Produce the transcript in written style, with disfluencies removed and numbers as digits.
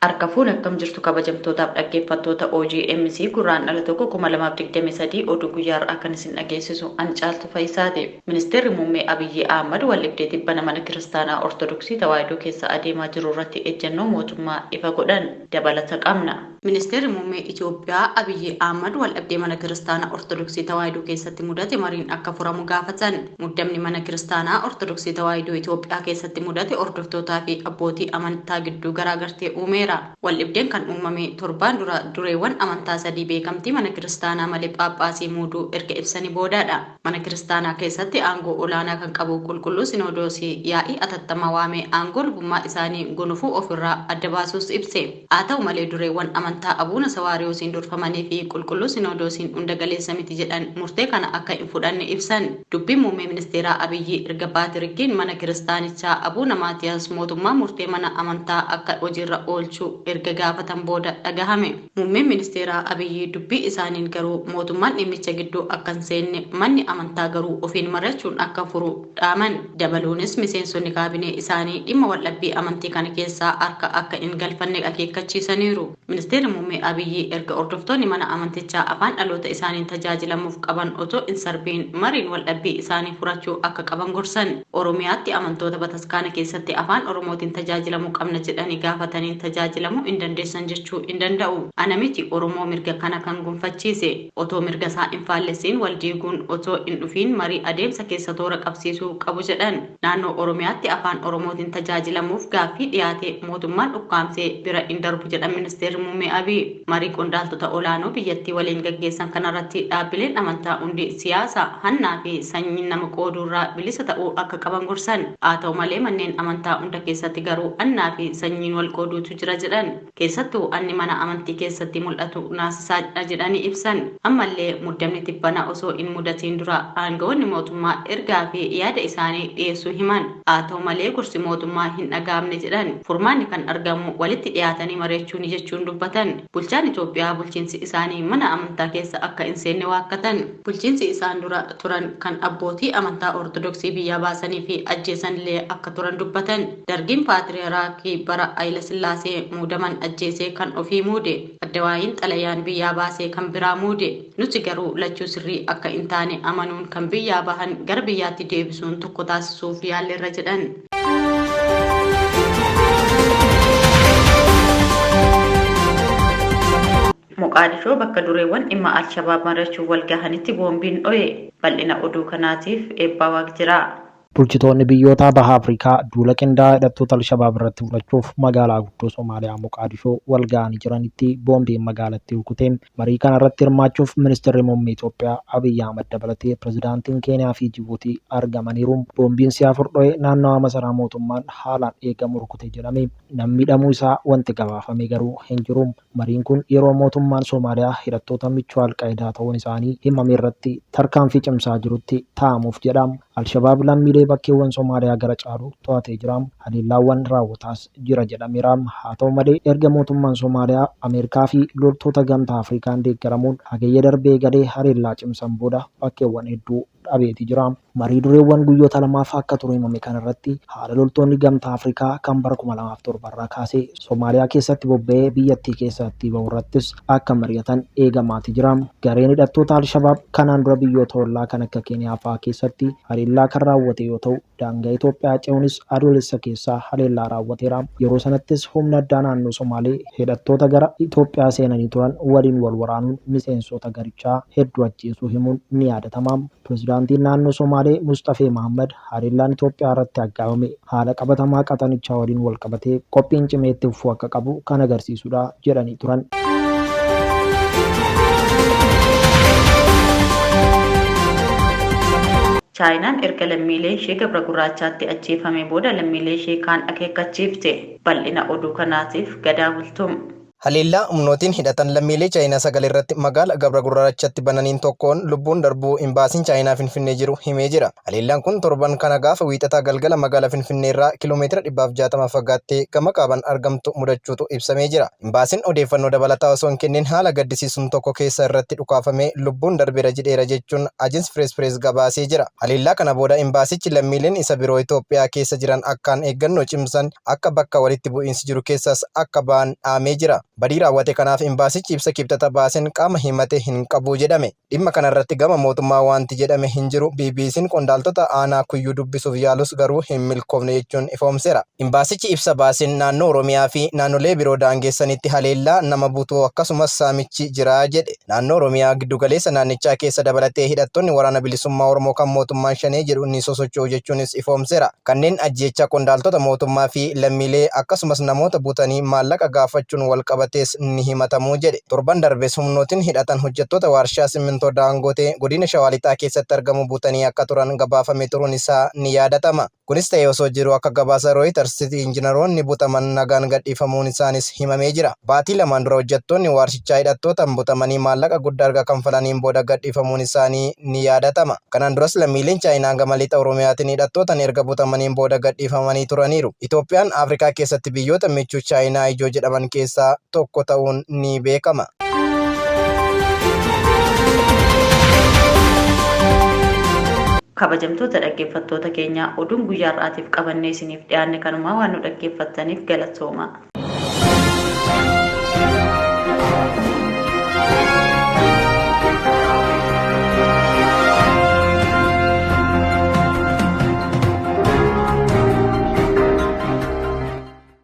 Harka fuun akkam jirtu kabajamtootaaf dhaggeeffattoota OGMC gurraan dhala tokko 2023 oduu guyyaa har'aa kan isin dhageessisu an caaltu Faayisaati. Ministeerri muummee Abiyyi Ahmad waldhibdee tibbana mana kiristaanaa Ortodoksii Tawaahidoo keessa adeemaa jiru irratti ejjennoo mootummaa ifa godhan dabalata qabna. Ministeerri muummee Itoophiyaa Abiyyi Ahmad waldhabdee mana kiristaanaa Ortodoksii Tawaahidoo keessatti mudate mariin akka furamu gaafatan. Muddamni mana kiristaanaa Ortodoksii Tawaahidoo Itoophiyaa keessatti mudate hordoftootaa fi abbootii amantaa gidduu garaagartee uumeera. Waldhibdeen kan uumame torbaan dura dureewwan amantaa sadii beekamtii mana kiristaanaa malee Phaaphaasii muuduu erga ibsanii boodaadha. Mana kiristaanaa keessatti aangoo olaanaa kan qabu qulqulluu Sinodoosii yaa'ii atattamaa waamee aangoo lubummaa isaanii gonfuu ofirraa adda baasuus ibse. Haa ta'u malee dureewwan amantaa Abuuna Sawaariyoosiin durfamanii fi qulqulluu Sinodoosiin hunda galeessa miti jedhan murtee kana akka hin fudhanne ibsan. Dubbiin muummee ministeeraa Abiyyi erga Baatirikkiin mana kiristaanichaa Abuuna Maatiyaas mootummaa murtee mana amantaa akka hojiirra oolchuu erga gaafatan booda dhagahame. Muummeen ministeeraa Abiyyi dubbii isaaniin garuu mootummaan dhimmicha gidduu akka hin seenne manni amantaa garuu ofiin mari'achuun akka furu dhaaman. Dabaluunis miseensonni kaabinee isaanii dhimma waldhabbii amantii kana keessaa harka akka hin galfanne akeekkachiisaniiru. Ministeerri muummee Abiyyi erga hordoftoonni mana amantichaa afaan dhaloota isaaniin tajaajilamuuf qaban otoo hin sarbiin mariin waldhabbii isaanii furachuu akka qaban gorsan. Oromiyaatti amantoota bataskaana keessatti afaan Oromootiin tajaajilamuu qabna jedhanii gaafataniin tajaajilamuu hin dandeessan jechuu hin danda'u. Ana miti Oromoo mirga kana kan gonfachiise. Otoo mirga isaa hin faallessiin waldiiguun otoo hin dhufiin marii adeemsa keessa toora qabsiisuu qabu jedhan. Naannoo Oromiyaatti afaan Oromootiin tajaajilamuuf gaaffii dhiyaate mootummaan ukkaamsee bira hin darbu jedhan ministeerri muummee Abiyyi. Marii qondaaltota olaanoo biyyattii waliin gaggeessan kanarratti dhaabbileen amantaa hundi siyaasa hannaa fi sanyii nama qooduurraa bilisa ta'uu akka qaban gorsan. Haa ta'u malee manneen amantaa hunda keessatti garuu hannaa fi sanyiin wal qooduutu jira jedhan. Keessattuu anni mana amantii keessatti mul'atu naasisaadha jedhanii ibsan. Ammallee muddamni tibbana osoo hin mudatiin dura aangawoonni mootummaa ergaa fi yaada isaanii dhiyeessuu himan. Haa ta'u malee gorsi mootummaa hin dhagaamne jedhan. Furmaanni kan argamu walitti dhiyaatanii mari'achuun jechuun dubbatan. Bulchaan Itoophiyaa bulchiinsi isaanii mana amantaa keessa akka hin seenne waakkatan. Bulchiinsi isaan dura turan kan abbootii amantaa Ortodoksii biyyaa baasanii fi ajjeesanillee akka turan dubbatan. Dargiin Paatiriyaarkii bara Hayila Sillaasee muudaman ajjeesee kan ofii muude. Addawaayiin xalayaan biyyaa baasee kan biraa muude. Nuti garuu lachuu sirrii akka hin taane amanuun kan biyyaa bahan gara biyyaatti deebisuun tokko taasisuuf yaalleerra jedhan. Moqaadishoo bakka dureewwan dhimma Alshabaab mari'achuuf wal gahanitti boombiin dho'e. Bal'ina oduu kanaatiif eebbaa waaq jira. Bulchitoonni biyyoota baha Afrikaa duula qindaa'aa hidhattoota Alshabaab irratti fudhachuuf magaalaa guddoo Somaaliyaa Moqaadishoo wal ga'anii jiranitti boombiin magaalattii rukuteen marii kana irratti hirmaachuuf ministeerri muummee Itoophiyaa Abiyyi Ahmad dabalatee pirezidaantiin Keeniyaa fi Jibuutii argamaniiru. Boombiin si'a afur dho'ee naannawaa masaraa mootummaan haalaan eegamu rukute jedhame. Namni hidhamuu isaa wanti gabaafame garuu hin jiru. Mariin kun yeroo mootummaan Somaaliyaa hidhattoota michuu Alqaayidaa ta'uun isaanii himame irratti tarkaanfii cimsaa jirutti taa'amuuf jedhama. Alshabaab lammiilee bakkeewwan Somaaliyaa gara caalu to'atee jira. Haleellaawwan raawwataas jira jedhameera. Haa ta'u malee erga mootummaan Somaaliyaa Ameerikaa fi loltoota gamtaa Afrikaan deeggaramuun hagayya darbee gadee haleellaa cimsan booda bakkeewwan hedduu dhabeeti jira. Marii dureewwan guyyoota lamaaf akka ture himame kanarratti haala loltoonni gamtaa Afrikaa kan bara 2007 irraa kaasee Somaaliyaa keessatti bobba'ee biyyattii keessatti bahu irrattis akka mari'atan eegamaati jira. Gareen hidhattoota Alshabaab kanaan dura biyyoota ollaa kan akka Keeniyaa fa'aa keessatti haleellaa kan raawwate yoo ta'u daangaa Itoophiyaa ce'uunis adoolessa keessaa haleellaa raawwateera. Yeroo sanattis humna addaa naannoo Somaalee hidhattoota gara Itoophiyaa seenanii turan waliin wal waraanuun miseensota garichaa hedduu ajjeesuu himuun ni yaadatama. Pirezidaantiin naannoo Somaalee Mustafee Mahammad haleellaan Itoophiyaa irratti aggaamame haala qabatamaa qaxanichaa waliin wal qabatee qophiin cimee itti fufuu akka qabu kan agarsiisudha jedhanii turan. Chaayinaan erga lammiilee ishee gabra gurraachaatti ajjeefame booda lammiilee ishee kaan akeekkachiifte. Bal'ina oduu kanaatiif Gadaa Bultum. Haleellaa humnootiin hidhatan lammiilee Chaayinaa sagal irratti magaala Gabra Gurraachatti bananiin tokkoon lubbuun darbuu imbaasiin Chaayinaa Finfinnee jiru himee jira. Haleellaan kun torban kana gaafa wiixataa galgala magaala Finfinnee irraa kiiloomeetira 160 fagaattee gama kaabaan argamtu mudachuutu ibsamee jira. Imbaasiin odeeffannoo dabalataa osoo hin kennin haala gaddisiisuun tokko keessa irratti dhukaafamee lubbuun darbeera jedheera jechuun Ajaans Pirees gabaasee jira. Haleellaa kana booda imbaasichi lammiileen isa biroo Itoophiyaa keessa jiran akkaan eeggannoo cimsan akka bakka walitti bu'iinsi jiru keessas akka ba'an dhaamee jira. Badii raawwate kanaaf imbaasichi ibsa kibxata baaseen qaama himate hin qabu jedhame. Dhimma kanarratti gama mootummaa wanti jedhame hin jiru. BBC'n qondaaltota aanaa kuyyuu dubbisuuf yaalus garuu hin milkoofne jechuun ifoomseera. Imbaasichi ibsa baaseen naannoo Oromiyaa fi naannolee biroo daangeessanitti haleellaa nama butuu akkasumas saamichi jira jedhe. Naannoo Oromiyaa giddugaleessa naannichaa keessa dabalatee hidhattoonni waraana bilisummaa Oromoo kan mootummaan shanee jedhu ni sosocho'u jechuunis ifoomseera. Kanneen ajjeechaa qondaaltota mootummaa fi lammiilee akkasumas namoota butanii maallaqa gaafachuun wal qabatees ni himatamu jedhe. Torban darbees humnootiin hidhatan hojjettoota warshaa simmintoo Daangotee godina Shawaa Lixaa keessatti argamu butanii akka turan gabaafamee turuun isaa ni yaadatama. Kunis ta'ee osoo jiru akka gabaasa Reuters injiinaroonni butaman nagaan gadhiifamuun isaanis himamee jira. Baatii lamaan dura hojjettoonni warshichaa hidhattootaan butamanii maallaqa guddaa erga kanfalaniin booda gadhiifamuun isaanii ni yaadatama. Kanaan duras lammiileen Chaayinaa gama lixa Oromiyaatiin hidhattootaan erga butamaniin booda gadhiifamanii turaniiru. Itoophiyaan Afrikaa keessatti biyyoota michuu Chaayinaa ijoo jedhaman keessaa tokko ta'uun ni beekama. Kabajamtoota dhaggeeffattoota keenyaa oduun guyyaa har'aatiif qabannee isiniif dhiyaanne kanumaa waan nu dhaggeeffattaniif galatoomaa.